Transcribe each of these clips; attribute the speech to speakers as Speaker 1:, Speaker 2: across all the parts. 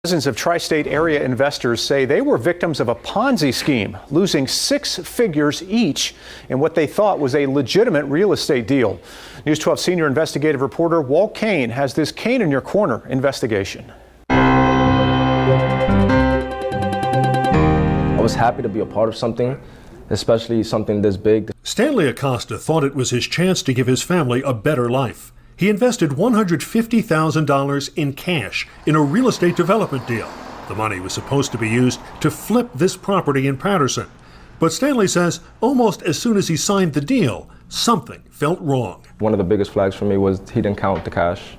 Speaker 1: Dozens of tri-state area investors say they were victims of a Ponzi scheme, losing 6 figures each in what they thought was a legitimate real estate deal. News 12 senior investigative reporter Walt Kane has this Kane in Your Corner investigation.
Speaker 2: I was happy to be a part of something, especially something this big.
Speaker 3: Stanley Acosta thought it was his chance to give his family a better life. He invested $150,000 in cash in a real estate development deal. The money was supposed to be used to flip this property in Patterson. But Stanley says almost as soon as he signed the deal, something felt wrong.
Speaker 2: One of the biggest flags for me was he didn't count the cash.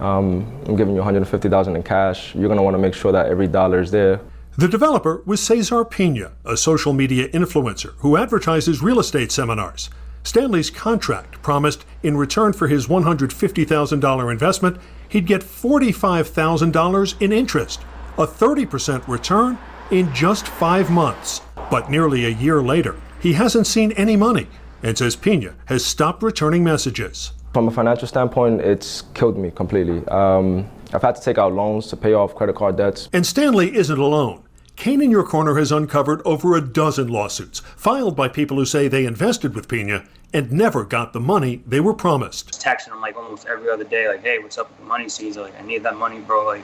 Speaker 2: I'm giving you $150,000 in cash. You're going to want to make sure that every dollar is there.
Speaker 3: The developer was Cesar Pina, a social media influencer who advertises real estate seminars. Stanley's contract promised in return for his $150,000 investment, he'd get $45,000 in interest, a 30% return in just 5 months. But nearly a year later, he hasn't seen any money and says Pina has stopped returning messages.
Speaker 2: From a financial standpoint, it's killed me completely. I've had to take out loans to pay off credit card debts.
Speaker 3: And Stanley isn't alone. Kane in Your Corner has uncovered over a dozen lawsuits filed by people who say they invested with Pina and never got the money they were promised.
Speaker 4: Texting him like almost every other day, like, hey, what's up with the money, Cesar? Like, I need that money, bro. Like,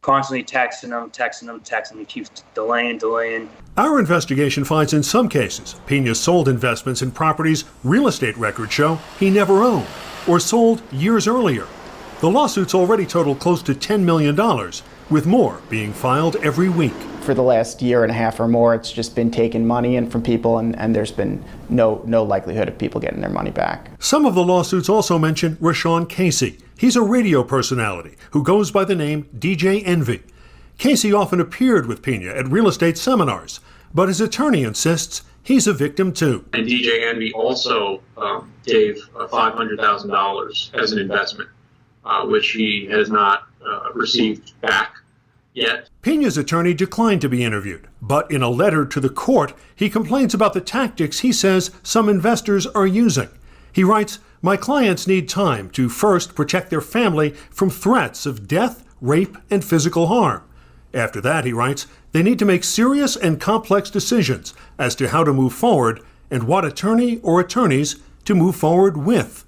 Speaker 4: constantly texting him. He keeps delaying.
Speaker 3: Our investigation finds in some cases, Pina sold investments in properties real estate records show he never owned or sold years earlier. The lawsuits already total close to $10 million, with more being filed every week.
Speaker 5: For the last year and a half or more, it's just been taking money in from people, and there's been no likelihood of people getting their money back.
Speaker 3: Some of the lawsuits also mention Rashawn Casey. He's a radio personality who goes by the name DJ Envy. Casey often appeared with Pina at real estate seminars, but his attorney insists he's a victim too.
Speaker 6: And DJ Envy also gave $500,000 as an investment, which he has not received back yet.
Speaker 3: Pina's attorney declined to be interviewed, but in a letter to the court, he complains about the tactics he says some investors are using. He writes, "My clients need time to first protect their family from threats of death, rape, and physical harm. After that," he writes, "they need to make serious and complex decisions as to how to move forward and what attorney or attorneys to move forward with."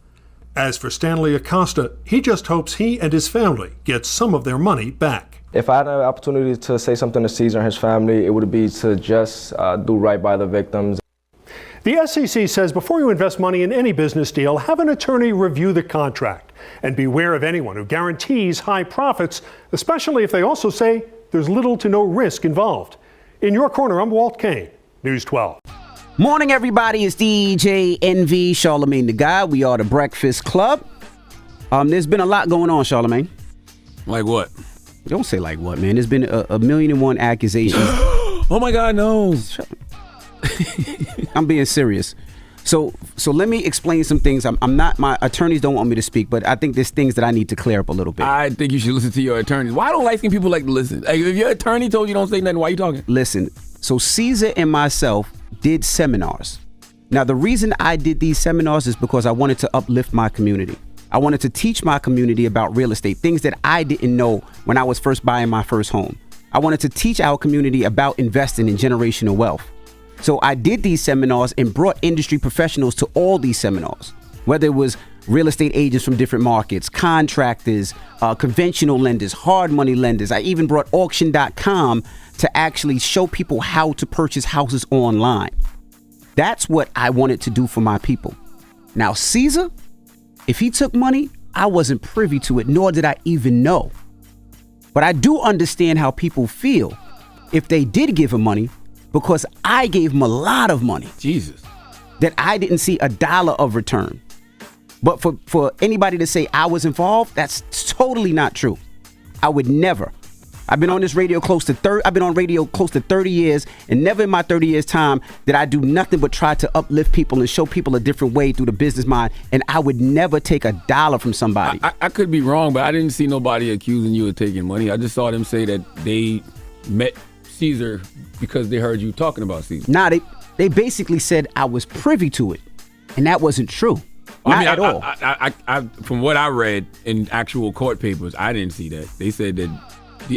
Speaker 3: As for Stanley Acosta, he just hopes he and his family get some of their money back.
Speaker 2: If I had an opportunity to say something to Cesar and his family, it would be to just do right by the victims.
Speaker 3: The SEC says before you invest money in any business deal, have an attorney review the contract and beware of anyone who guarantees high profits, especially if they also say there's little to no risk involved. In Your Corner, I'm Walt Kane, News 12.
Speaker 7: Morning, everybody. It's DJ Envy, Charlemagne the Guy. We are the Breakfast Club. There's been a lot going on, Charlemagne.
Speaker 8: Like what?
Speaker 7: Don't say like what, man. There's been a million and one accusations.
Speaker 8: Oh my God, no.
Speaker 7: I'm being serious. So let me explain some things. I'm not, my attorneys don't want me to speak, but I think there's things that I need to clear up a little bit.
Speaker 8: I think you should listen to your attorneys. Why don't light-skinned people like to listen? Like, if your attorney told you don't say nothing, why are you talking?
Speaker 7: Listen, so Cesar and myself did seminars. Now, the reason I did these seminars is because I wanted to uplift my community. I wanted to teach my community about real estate, things that I didn't know when I was first buying my first home. I wanted to teach our community about investing in generational wealth. So I did these seminars and brought industry professionals to all these seminars, whether it was real estate agents from different markets, contractors, conventional lenders, hard money lenders. I even brought auction.com to actually show people how to purchase houses online. That's what I wanted to do for my people. Now, Cesar, if he took money, I wasn't privy to it, nor did I even know. But I do understand how people feel if they did give him money, because I gave him a lot of money.
Speaker 8: Jesus.
Speaker 7: That I didn't see a dollar of return. But for anybody to say I was involved, that's totally not true. I would never. I've been on radio close to 30 years, and never in my 30 years time did I do nothing but try to uplift people and show people a different way through the business mind, and I would never take a dollar from somebody.
Speaker 8: I could be wrong, but I didn't see nobody accusing you of taking money. I just saw them say that they met Cesar because they heard you talking about Cesar.
Speaker 7: Nah, they basically said I was privy to it, and that wasn't true. Not at all.
Speaker 8: From what I read in actual court papers, I didn't see that. They said that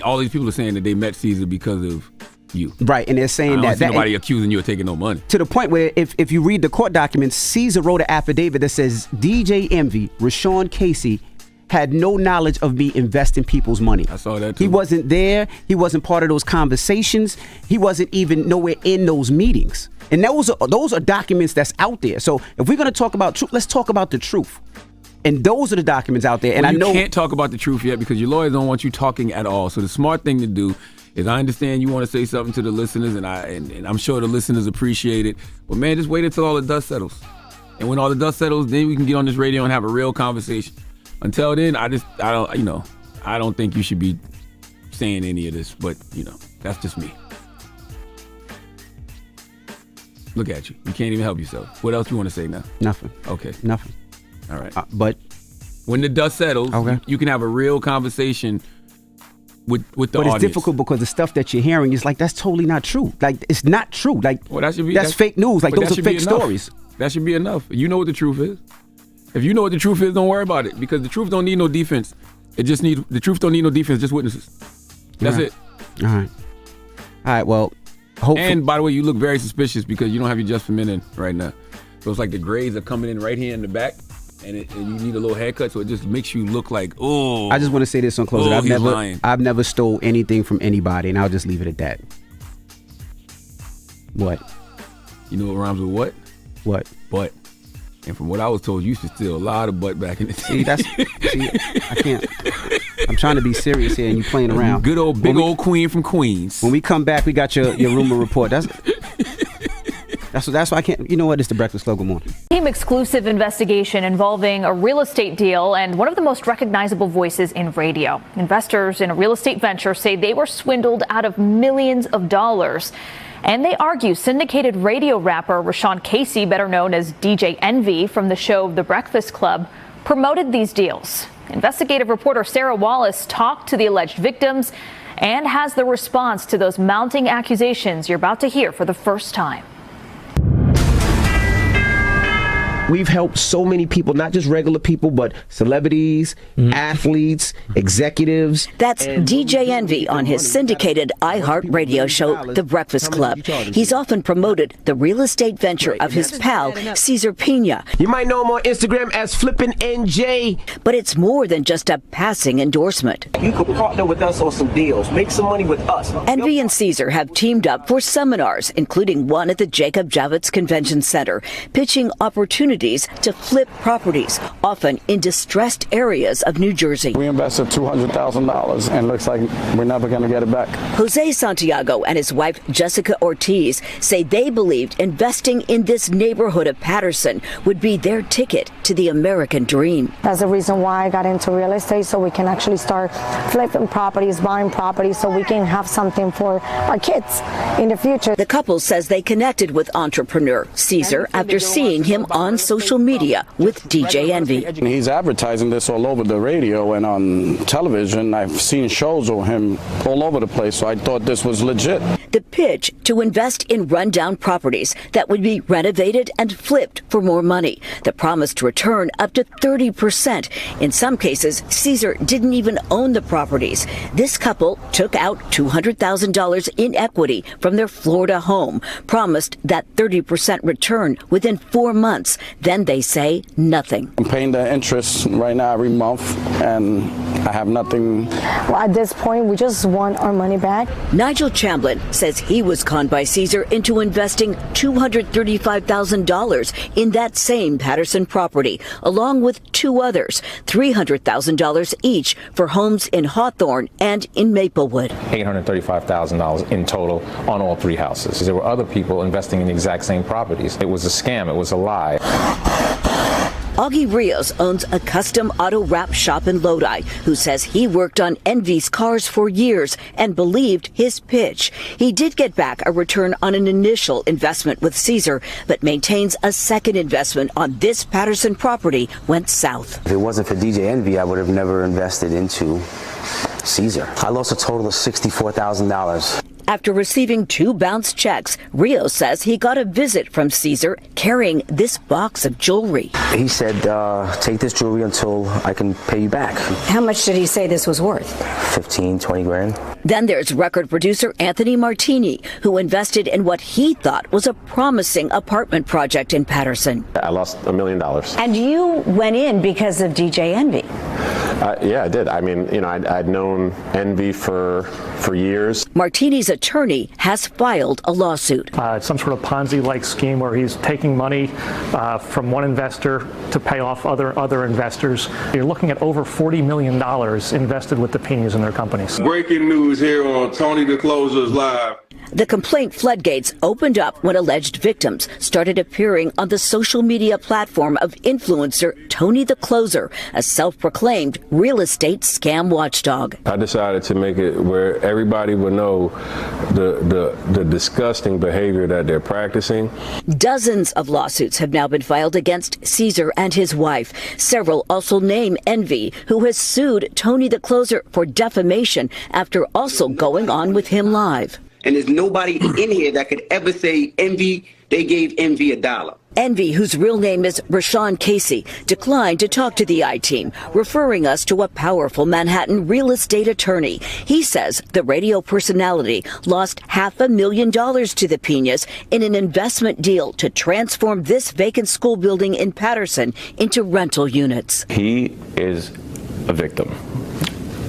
Speaker 8: all these people are saying that they met Cesar because of you.
Speaker 7: Right, and they're saying
Speaker 8: I don't see
Speaker 7: that
Speaker 8: nobody accusing you of taking no money.
Speaker 7: to the point where if you read the court documents, Cesar wrote an affidavit that says DJ Envy, Rashawn Casey, had no knowledge of me investing people's money.
Speaker 8: I saw that too.
Speaker 7: He wasn't there. He wasn't part of those conversations. He wasn't even nowhere in those meetings. And those are documents that's out there. So if we're going to talk about truth, let's talk about the truth. And those are the documents out there. And
Speaker 8: Well,
Speaker 7: I know
Speaker 8: you can't talk about the truth yet because your lawyers don't want you talking at all. So the smart thing to do is, I understand you want to say something to the listeners, and I'm sure the listeners appreciate it. But man, just wait until all the dust settles. And when all the dust settles, then we can get on this radio and have a real conversation. Until then, I don't think you should be saying any of this. But that's just me. Look at you. You can't even help yourself. What else you want to say now?
Speaker 7: nothing.
Speaker 8: Okay.
Speaker 7: Nothing.
Speaker 8: All right.
Speaker 7: But
Speaker 8: When the dust settles,
Speaker 7: Okay.
Speaker 8: you can have a real conversation with the
Speaker 7: But
Speaker 8: audience.
Speaker 7: it's difficult because the stuff that you're hearing is like, that's totally not true. Like, it's not true. Like,
Speaker 8: Well, that should be,
Speaker 7: that's fake news. Like,
Speaker 8: but
Speaker 7: those
Speaker 8: that
Speaker 7: are
Speaker 8: should be
Speaker 7: fake
Speaker 8: enough.
Speaker 7: stories.
Speaker 8: That should be enough. You know what the truth is. If you know what the truth is, don't worry about it, because the truth don't need no defense. The truth don't need no defense, just witnesses. That's
Speaker 7: Right.
Speaker 8: it.
Speaker 7: All right. Well, hopefully.
Speaker 8: And by the way, you look very suspicious because you don't have your Just for Men in right now. So it's like the grades are coming in right here in the back, and you need a little haircut, so it just makes you look like, oh.
Speaker 7: I just want to say this on closing.
Speaker 8: Oh, he's lying.
Speaker 7: I've never stole anything from anybody, and I'll just leave it at that. What?
Speaker 8: You know what rhymes with what?
Speaker 7: What?
Speaker 8: Butt. And from what I was told, you used to steal a lot of butt back in the day.
Speaker 7: I can't. I'm trying to be serious here, and you playing around.
Speaker 8: Good old, big old queen from Queens.
Speaker 7: When we come back, we got your rumor report. That's why I can't. You know what? It's the Breakfast Club. Good morning.
Speaker 9: Team exclusive investigation involving a real estate deal and one of the most recognizable voices in radio. Investors in a real estate venture say they were swindled out of millions of dollars. And they argue syndicated radio rapper Rashawn Casey, better known as DJ Envy from the show The Breakfast Club, promoted these deals. Investigative reporter Sarah Wallace talked to the alleged victims and has the response to those mounting accusations you're about to hear for the first time.
Speaker 10: We've helped so many people, not just regular people, but celebrities, athletes, executives.
Speaker 11: That's DJ Envy on his syndicated iHeart radio show, The Breakfast Club. He's often promoted the real estate venture of his pal, Cesar Pina.
Speaker 10: You might know him on Instagram as Flippin' NJ.
Speaker 11: But it's more than just a passing endorsement.
Speaker 10: You could partner with us on some deals, make some money with us.
Speaker 11: Envy and Cesar have teamed up for seminars, including one at the Jacob Javits Convention Center, pitching opportunities to flip properties, often in distressed areas of New Jersey.
Speaker 12: We invested $200,000 and looks like we're never going to get it back.
Speaker 11: Jose Santiago and his wife Jessica Ortiz say they believed investing in this neighborhood of Patterson would be their ticket to the American dream.
Speaker 13: That's the reason why I got into real estate, so we can actually start flipping properties, buying properties, so we can have something for our kids in the future.
Speaker 11: The couple says they connected with entrepreneur Cesar after seeing him on social media with DJ Envy.
Speaker 12: He's advertising this all over the radio and on television. I've seen shows of him all over the place, so I thought this was legit.
Speaker 11: The pitch to invest in rundown properties that would be renovated and flipped for more money. The promise to return up to 30%. In some cases, Cesar didn't even own the properties. This couple took out $200,000 in equity from their Florida home, promised that 30% return within 4 months. Then they say nothing.
Speaker 12: I'm paying the interest right now every month, and I have nothing.
Speaker 13: Well, at this point, we just want our money back.
Speaker 11: Nigel Chamblin says he was conned by Cesar into investing $235,000 in that same Patterson property, along with two others, $300,000 each for homes in Hawthorne and in Maplewood.
Speaker 14: $835,000 in total on all three houses. There were other people investing in the exact same properties. It was a scam. It was a lie.
Speaker 11: Augie Rios owns a custom auto wrap shop in Lodi, who says he worked on Envy's cars for years and believed his pitch. He did get back a return on an initial investment with Cesar, but maintains a second investment on this Patterson property went south.
Speaker 15: If it wasn't for DJ Envy, I would have never invested into Cesar. I lost a total of $64,000.
Speaker 11: After receiving 2 bounced checks, Rio says he got a visit from Cesar carrying this box of jewelry.
Speaker 15: He said, take this jewelry until I can pay you back.
Speaker 16: How much did he say this was worth?
Speaker 15: 15, 20 grand.
Speaker 11: Then there's record producer Anthony Martini, who invested in what he thought was a promising apartment project in Patterson.
Speaker 17: I lost $1 million.
Speaker 16: And you went in because of DJ Envy.
Speaker 17: Yeah, I did. I mean, you know, I'd known Envy for years.
Speaker 11: Martini's attorney has filed a lawsuit.
Speaker 18: It's some sort of Ponzi-like scheme where he's taking money from one investor to pay off other investors. You're looking at over $40 million invested with the Pinas in their companies.
Speaker 19: Breaking news here on Tony the Closer's Live.
Speaker 11: The complaint floodgates opened up when alleged victims started appearing on the social media platform of influencer Tony the Closer, a self-proclaimed real estate scam watchdog.
Speaker 17: I decided to make it where everybody would know the disgusting behavior that they're practicing.
Speaker 11: Dozens of lawsuits have now been filed against Cesar and his wife. Several also name Envy, who has sued Tony the Closer for defamation after also going on with him live.
Speaker 20: And there's nobody in here that could ever say Envy, they gave Envy $1.
Speaker 11: Envy, whose real name is Rashawn Casey, declined to talk to the I-Team, referring us to a powerful Manhattan real estate attorney. He says the radio personality lost $500,000 to the Pinas in an investment deal to transform this vacant school building in Patterson into rental units.
Speaker 21: He is a victim,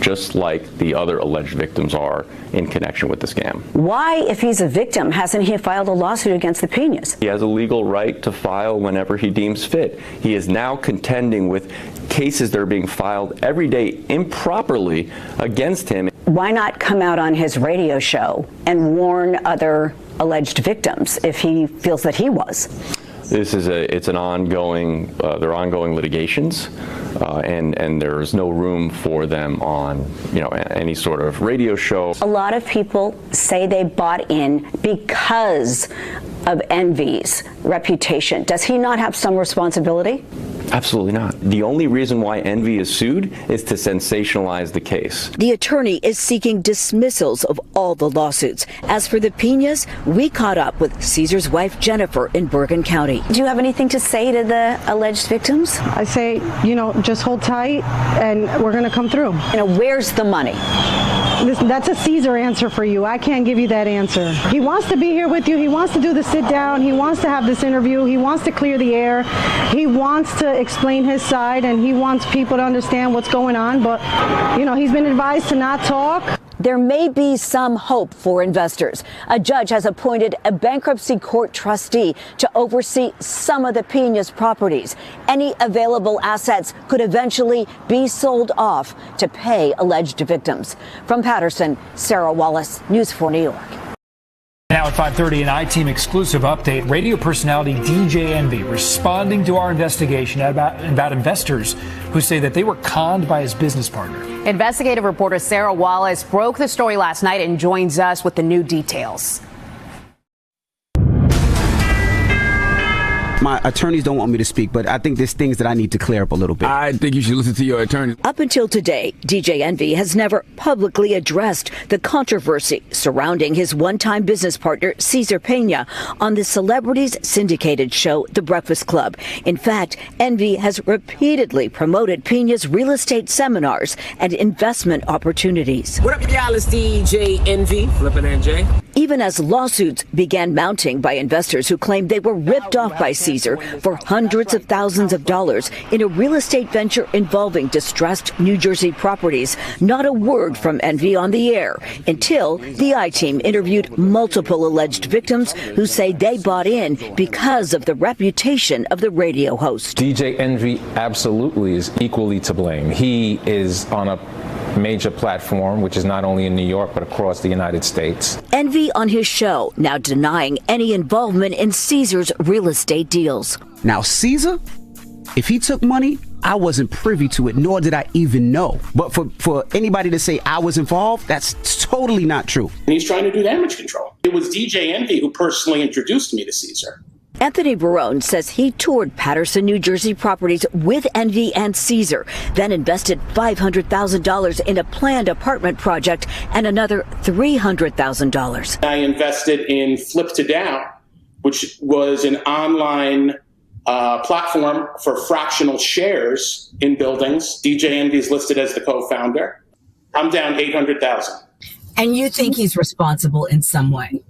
Speaker 21: just like the other alleged victims are in connection with the scam.
Speaker 16: Why, if he's a victim, hasn't he filed a lawsuit against the Pinas?
Speaker 21: He has a legal right to file whenever he deems fit. He is now contending with cases that are being filed every day improperly against him.
Speaker 16: Why not come out on his radio show and warn other alleged victims if he feels that he was?
Speaker 21: It's an ongoing, they're ongoing litigations, and there's no room for them on, any sort of radio show.
Speaker 16: A lot of people say they bought in because of Envy's reputation. Does he not have some responsibility?
Speaker 21: Absolutely not. The only reason why Envy is sued is to sensationalize the case.
Speaker 11: The attorney is seeking dismissals of all the lawsuits. As for the Pinas, we caught up with Cesar's wife, Jennifer, in Bergen County.
Speaker 16: Do you have anything to say to the alleged victims?
Speaker 22: I say, just hold tight and we're going to come through.
Speaker 16: Where's the money?
Speaker 22: That's a Cesar answer for you. I can't give you that answer. He wants to be here with you. He wants to do the sit down. He wants to have this interview. He wants to clear the air. He wants to explain his side, and he wants people to understand what's going on. But, he's been advised to not talk.
Speaker 16: There may be some hope for investors. A judge has appointed a bankruptcy court trustee to oversee some of the Pinas properties. Any available assets could eventually be sold off to pay alleged victims. From Patterson, Sarah Wallace, News 4 New York.
Speaker 23: Now at 5:30, an I-Team exclusive update. Radio personality DJ Envy responding to our investigation about investors who say that they were conned by his business partner.
Speaker 24: Investigative reporter Sarah Wallace broke the story last night and joins us with the new details.
Speaker 7: My attorneys don't want me to speak, but I think there's things that I need to clear up a little bit.
Speaker 8: I think you should listen to your attorney.
Speaker 11: Up until today, DJ Envy has never publicly addressed the controversy surrounding his one-time business partner, Cesar Pina, on the celebrities syndicated show, The Breakfast Club. In fact, Envy has repeatedly promoted Pina's real estate seminars and investment opportunities.
Speaker 25: What up, y'all? It's DJ Envy, Flippin' NJ.
Speaker 11: Even as lawsuits began mounting by investors who claimed they were ripped off by Cesar for hundreds of thousands of dollars in a real estate venture involving distressed New Jersey properties, not a word from Envy on the air until the I-Team interviewed multiple alleged victims who say they bought in because of the reputation of the radio host.
Speaker 14: DJ Envy absolutely is equally to blame. He is on a major platform, which is not only in New York, but across the United States.
Speaker 11: Envy on his show now denying any involvement in Cesar's real estate deals.
Speaker 7: Now, Cesar, if he took money, I wasn't privy to it, nor did I even know. But for anybody to say I was involved, that's totally not true.
Speaker 26: And he's trying to do damage control. It was DJ Envy who personally introduced me to Cesar.
Speaker 11: Anthony Barone says he toured Paterson, New Jersey properties with Envy and Cesar, then invested $500,000 in a planned apartment project and another $300,000.
Speaker 1: I invested in Flip to Down, which was an online platform for fractional shares in buildings. DJ Envy is listed as the co-founder. I'm down $800,000.
Speaker 2: And you think he's responsible in some way?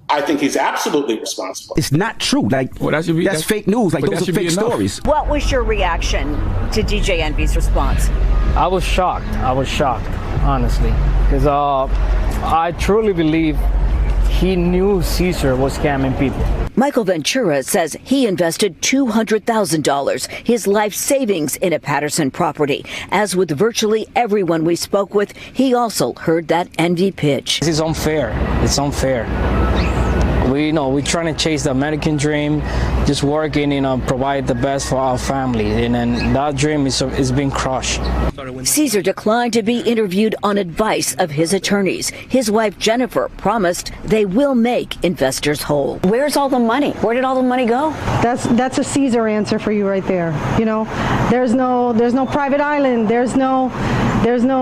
Speaker 1: I think he's absolutely responsible.
Speaker 7: It's not true. Like, that's fake news. Like, those are fake stories.
Speaker 16: What was your reaction to DJ Envy's response?
Speaker 4: I was shocked, honestly, because I truly believe he knew Cesar was scamming people.
Speaker 11: Michael Ventura says he invested $200,000, his life savings, in a Paterson property. As with virtually everyone we spoke with, he also heard that Envy pitch.
Speaker 4: This is unfair. It's unfair. We're trying to chase the American dream, just working, provide the best for our family, and then that dream is being crushed.
Speaker 11: Cesar declined to be interviewed on advice of his attorneys. His wife Jennifer promised they will make investors whole.
Speaker 16: Where's all the money? Where did all the money go?
Speaker 22: That's a Cesar answer for you right there. There's no private island. There's no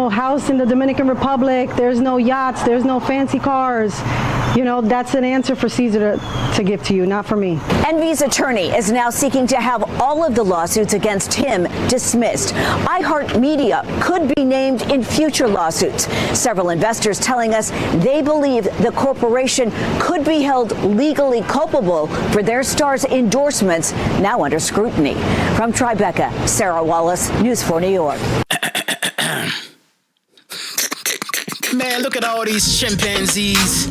Speaker 22: house in the Dominican Republic. There's no yachts. There's no fancy cars. That's an answer for Cesar to give to you, not for me.
Speaker 16: Envy's attorney is now seeking to have all of the lawsuits against him dismissed. iHeartMedia could be named in future lawsuits. Several investors telling us they believe the corporation could be held legally culpable for their star's endorsements, now under scrutiny. From Tribeca, Sarah Wallace, News 4 New York.
Speaker 5: Man, look at all these chimpanzees,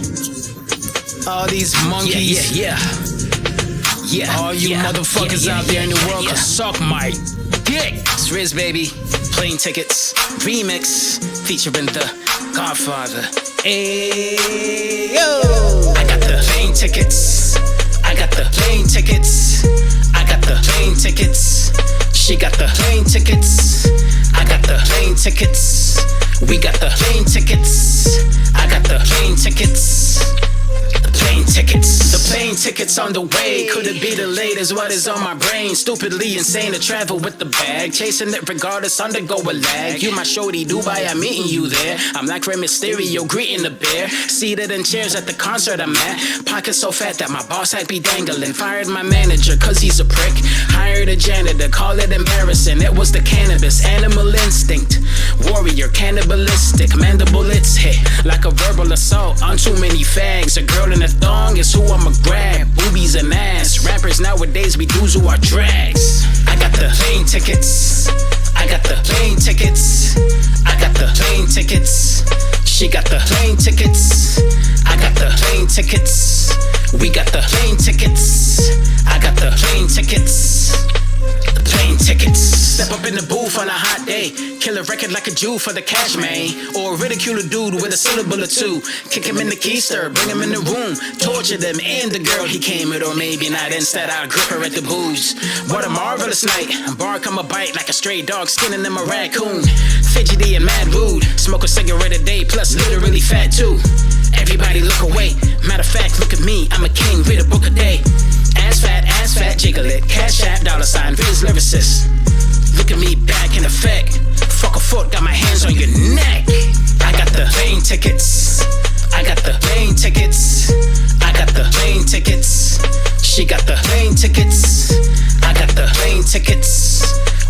Speaker 5: all these monkeys. Yeah. All you motherfuckers out there in the world can suck my dick. It's Riz, baby. Plane Tickets remix featuring the Godfather. Hey, yo. I got the plane tickets. I got the plane tickets. I got the plane tickets. She got the plane tickets. I got the plane tickets. We got the plane tickets. I got the plane tickets. The plane tickets. The plane tickets on the way. Could it be delayed is what is on my brain. Stupidly insane to travel with the bag. Chasing it regardless, undergo a lag. You my shorty Dubai, I'm meeting you there. I'm like Rey Mysterio, greeting the bear. Seated in chairs at the concert I'm at. Pockets so fat that my boss had be dangling. Fired my manager cause he's a prick. Hired a janitor, call it embarrassing. It was the cannabis, animal instinct. Warrior, cannibalistic, mandibules hit like a verbal assault on too many fags. A girl in a thong is who I'ma grab. Boobies and ass. Rappers nowadays be dudes who are drags. I got the plane tickets. I got the plane tickets. I got the plane tickets. She got the plane tickets. I got the plane tickets. We got the plane tickets. I got the plane tickets. The plane tickets. Step up in the booth on a hot day. Kill a record like a Jew for the cash, man. Or ridicule a dude with a syllable or two. Kick him in the keister, bring him in the room. Torture them and the girl he came with, or maybe not. Instead, I'll grip her at the booze. What a marvelous night. Bark on my bite like a stray dog skinning them a raccoon. Fidgety and mad rude. Smoke a cigarette a day, plus literally fat too. Everybody look away. Matter of fact, look at me. I'm a king, read a book a day. Ass fat, jiggle it. Cash app, $, Riz lyricist. Look at me back in effect. Fuck a foot, got my hands on your neck. I got the plane tickets. I got the plane tickets. I got the plane tickets. She got the plane tickets. I got the plane tickets.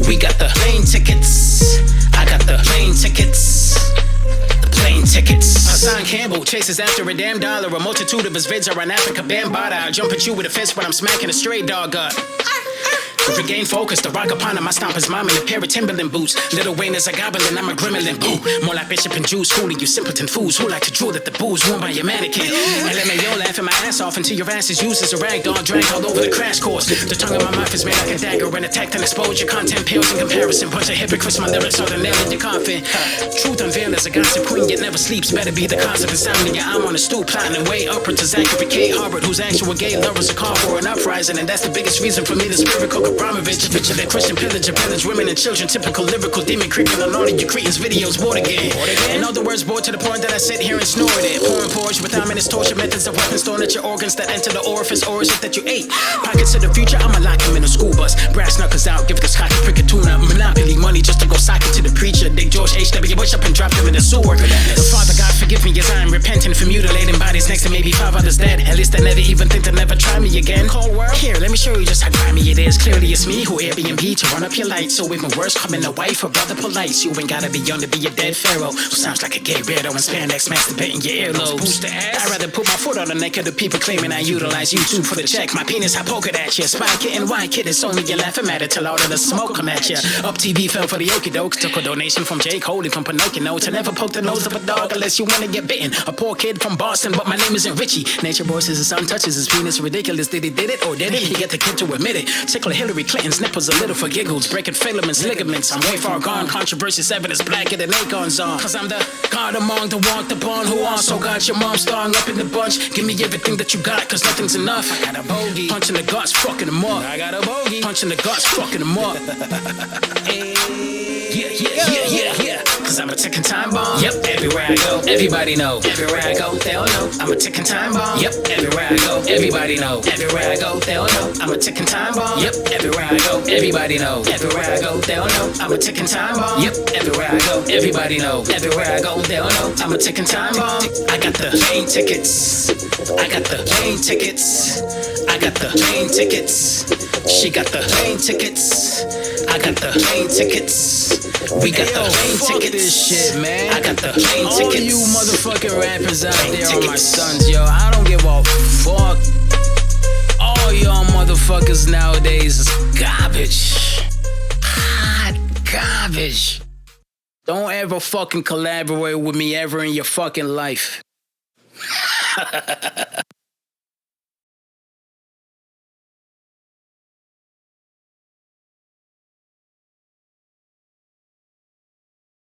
Speaker 5: We got the plane tickets. I got the plane tickets. Plane tickets. Hassan Campbell chases after a damn dollar. A multitude of his vids are on Africa Bambaataa. I jump at you with a fist when I'm smacking a stray dog up. To regain focus, the rock upon him, I stomp his mom in a pair of Timberland boots. Little Wayne is a goblin, I'm a gremlin. Boo, more like Bishop and Jews, fooling you simpleton fools who like to drool at the booze worn by your mannequin. LMAO laughing my ass off until your ass is used as a rag dog, dragged all over the crash course. The tongue of my mouth is made like a dagger and attacked and exposed. Your content pales in comparison. Bunch of hypocrites, my lyrics are the nail in your coffin. Truth unveiled as a gossip queen, yet never sleeps. Better be the cause of insomnia. I'm on a stoop plotting way upward to Zachary K. Hubbard, whose actual gay lovers are called for an uprising, and that's the biggest reason for me to spiritual Abramovich, vigilant Christian pillage women and children, typical lyrical demon creeping on all of you cretins' videos, bored again. In other words, bored to the point that I sit here and snore it. Pouring porridge with minutes, torture methods of weapons thrown at your organs that enter the orifice, or is it that you ate? Pockets of the future, I'ma lock him in a school bus. Brass knuckles out, give the Scotty prick a tuna. Monopoly money just to go sock it to the preacher. Dick George H.W. Bush up and drop him in the sewer. The Father God forgive me as I am repenting for mutilating bodies next to maybe 5 others dead. At least I never even think to never try me again. Cold world, here, let me show you just how grimy it is. Clearly it's me who Airbnb to run up your lights. So even worse, coming a wife or brother polite. You ain't gotta be young to be a dead pharaoh who sounds like a gay weirdo in spandex masturbating your earlobes. I'd rather put my foot on the neck of the people claiming I utilize YouTube for the check. My penis, I poke it at you. Spy kitten, white kid, it's only you laughing at it till all of the smoke come at you. Up TV fell for the okie doke. Took a donation from Jake Holding from Pinocchio to never poke the nose of a dog unless you wanna get bitten. A poor kid from Boston, but my name isn't Richie. Nature boy says his son touches his penis. Ridiculous, did he did it or didn't he get the kid to admit it? Tickle Hillary Clinton's nipples a little for giggles. Breaking filaments, ligaments. I'm way far gone. Controversious evidence blacker than acorns on. Cause I'm the god among the walked upon who also got your mom starring up in the bunch. Give me everything that you got, cause nothing's enough. I got a bogey. Punching the guts, fucking them up. I got a bogey. Punching the guts, fucking them up. Yeah. Cause I'm a ticking time bomb. Yep, everywhere I go, everybody know. Everywhere I go, they'll know. I'm a ticking time bomb. Yep, everywhere I go, everybody know. Everywhere I go, they'll know. I'm a ticking time bomb. Yep, everywhere I go, everybody know. Everywhere I go, they'll know. I'm a ticking time bomb. Yep, everywhere I go, everybody know. Everywhere I go, they'll know. I'm a ticking time bomb. I got the plane tickets. I got the plane tickets. I got the plane tickets. She got the plane tickets. I got the plane tickets. We got the plane tickets. This shit, man. I got the plane tickets. All you motherfucking rappers out there are my sons, yo. I don't give a fuck. All y'all motherfuckers nowadays is garbage. Hot garbage. Don't ever fucking collaborate with me ever in your fucking life.